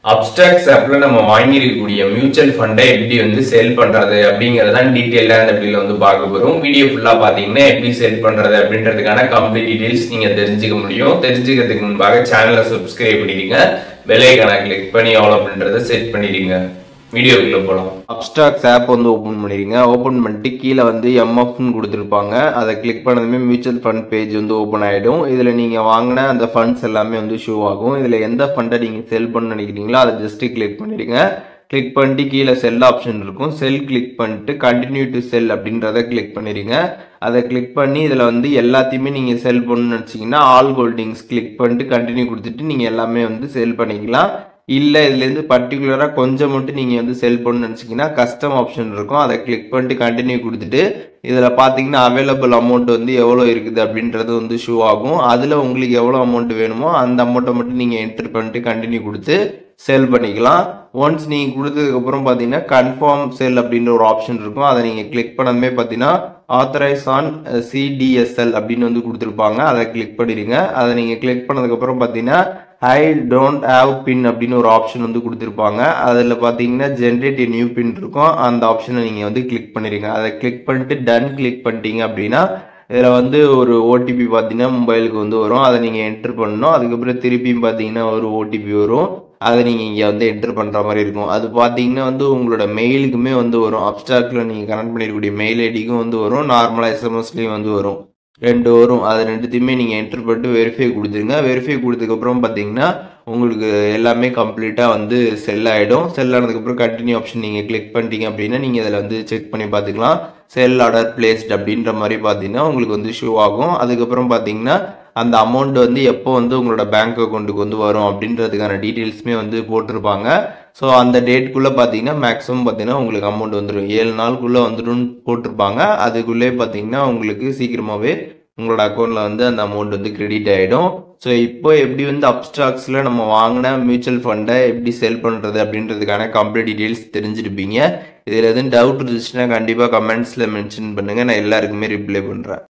Abstract ஆப்ல நம்ம வாங்கியிருக்கக்கூடிய mutual ஃபண்டை எப்படி செல் பண்றது அப்படிங்கறத டீடைலா இந்த வீடியோல பார்க்க போறோம். வீடியோ ஃபுல்லா பாத்தீங்கன்னா எப்படி செல் பண்றது அப்படின்றதுக்கான கம்ப்ளீட் டீடைல்ஸ் நீங்க தெரிஞ்சுக்க முடியும். தெரிஞ்சுக்கிறதுக்கு முன்பாக சேனலை சப்ஸ்கிரைப் பண்ணிடுங்க, பெல் ஐகானை கிளிக் பண்ணி ஆல் அப்படின்றத செட் பண்ணிடுங்க. வீடியோக்குள்ள போலாம். அப்ஸ்ட்ராக்ட் ஆப் ஓபன் பண்ணிடுங்க. ஓபன் பண்ணிட்டு கீழே எம்எஃப்னு கொடுத்துருப்பாங்க. அதை கிளிக் பண்ணதுமே மியூச்சுவல் ஃபண்ட் பேஜ் ஓபன் ஆயிடும். இதுல நீங்க வாங்கின அந்த ஃபண்ட்ஸ் எல்லாமே ஷோ ஆகும். இதுல எந்த ஃபண்டை நீங்க செல் பண்ண நினைக்கிறீங்களோ அதை ஜஸ்ட் கிளிக் பண்ணிடுங்க. கிளிக் பண்ணிட்டு கீழே செல் ஆப்ஷன் இருக்கும். செல் கிளிக் பண்ணிட்டு கண்டினியூ டு செல் அப்படின்றத கிளிக் பண்ணிடுங்க. அதை கிளிக் பண்ணி இதுல எல்லாத்தையுமே நீங்க செல் பண்ணணும்னு நினைச்சீங்கன்னா ஆல் ஹோல்டிங்ஸ் கிளிக் பண்ணிட்டு கண்டினியூ கொடுத்துட்டு நீங்க எல்லாமே செல் பண்ணிக்கலாம். இல்ல இதுல இருந்து பர்டிகுலரா கொஞ்சம் மட்டும் நீங்க செல் பண்ணணும்னு நினைச்சீங்கன்னா கஸ்டம் ஆப்ஷன் இருக்கும். அதை கிளிக் பண்ணிட்டு கண்டினியூ கொடுத்துட்டு இதுல பாத்தீங்கன்னா அவைலபிள் அமௌண்ட் எவ்வளவு இருக்குது அப்படின்றது ஷோ ஆகும். அதுல உங்களுக்கு எவ்வளவு அமௌண்ட் வேணுமோ அந்த அமௌண்ட்டை மட்டும் நீங்க என்டர் பண்ணிட்டு கண்டினியூ கொடுத்து செல் பண்ணிக்கலாம். ஒன்ஸ் நீங்க கொடுத்ததுக்கு அப்புறம் பாத்தீங்கன்னா கன்ஃபார்ம் செல் அப்படின்ற ஒரு ஆப்ஷன் இருக்கும். அதை நீங்க கிளிக் பண்ணதுமே பாத்தீங்கன்னா ஆத்தரைஸ் ஆன் சிடிஎஸ்எல் அப்படின்னு கொடுத்துருப்பாங்க. அதை கிளிக் பண்ணிடுங்க. அதை நீங்க கிளிக் பண்ணதுக்கு அப்புறம் பாத்தீங்கன்னா ஐ டோன்ட் ஹாவ் பின் அப்படின்னு ஒரு ஆப்ஷன் கொடுத்துருப்பாங்க. அதுல பாத்தீங்கன்னா ஜென்ரேட் நியூ பின் இருக்கும். அந்த ஆப்ஷனை நீங்க கிளிக் பண்ணிடுங்க. அதை கிளிக் பண்ணிட்டு டன் கிளிக் பண்ணிட்டீங்க அப்படின்னா இதுல ஒரு ஓடிபி பாத்தீங்கன்னா மொபைலுக்கு வரும். அதை நீங்க என்டர் பண்ணணும். அதுக்கப்புறம் திருப்பியும் பாத்தீங்கன்னா ஒரு ஓடிபி வரும். அதை நீங்க இங்க என்டர் பண்ற மாதிரி இருக்கும். அது பாத்தீங்கன்னா உங்களோட மெயிலுக்குமே வரும். அப்ஸ்ட்ராக்ட்ல நீங்க கனெக்ட் பண்ணிருக்கக்கூடிய மெயில் ஐடிக்கும் வரும். நார்மலா எஸ்எம்எஸ்லயும் வரும். ரெண்டு வரும். அது ரெண்டுத்தையுமே நீங்க என்டர் பண்ணிட்டு வெரிஃபை கொடுத்துருங்க. வெரிஃபை கொடுத்ததுக்கு அப்புறம் பாத்தீங்கன்னா உங்களுக்கு எல்லாமே கம்ப்ளீட்டா செல் ஆயிடும். செல் ஆனதுக்கு அப்புறம் கண்டினியூ ஆப்ஷன் நீங்க கிளிக் பண்ணிட்டீங்க அப்படின்னா நீங்க இதுல செக் பண்ணி பாத்துக்கலாம். செல் ஆர்டர் பிளேஸ்ட் அப்படின்ற மாதிரி பாத்தீங்கன்னா உங்களுக்கு ஷோ ஆகும். அதுக்கப்புறம் பாத்தீங்கன்னா அந்த அமௌண்ட் எப்போ உங்களோட பேங்க் அக்கௌண்ட்டுக்கு வரும் அப்படின்றதுக்கான டீடைல்ஸுமே போட்டிருப்பாங்க. ஸோ அந்த டேட்குள்ள பாத்தீங்கன்னா மேக்ஸிமம் பாத்தீங்கன்னா உங்களுக்கு அமௌண்ட் வந்துடும். 7 நாளுக்குள்ள வந்துடும் போட்டிருப்பாங்க. அதுக்குள்ளே பாத்தீங்கன்னா உங்களுக்கு சீக்கிரமாவே உங்களோட அக்கௌண்ட்ல அந்த அமௌண்ட் கிரெடிட் ஆயிடும். ஸோ இப்போ எப்படி அப்ஸ்ட்ராக்ட்ஸ்ல நம்ம வாங்கின மியூச்சுவல் ஃபண்டை எப்படி செல் பண்றது அப்படின்றதுக்கான கம்ப்ளீட் டீடைல்ஸ் தெரிஞ்சிருப்பீங்க. இதுல எதுவும் டவுட் இருந்துச்சுன்னா கண்டிப்பா கமெண்ட்ஸ்ல மென்ஷன் பண்ணுங்க. நான் எல்லாருக்குமே ரிப்ளை பண்றேன்.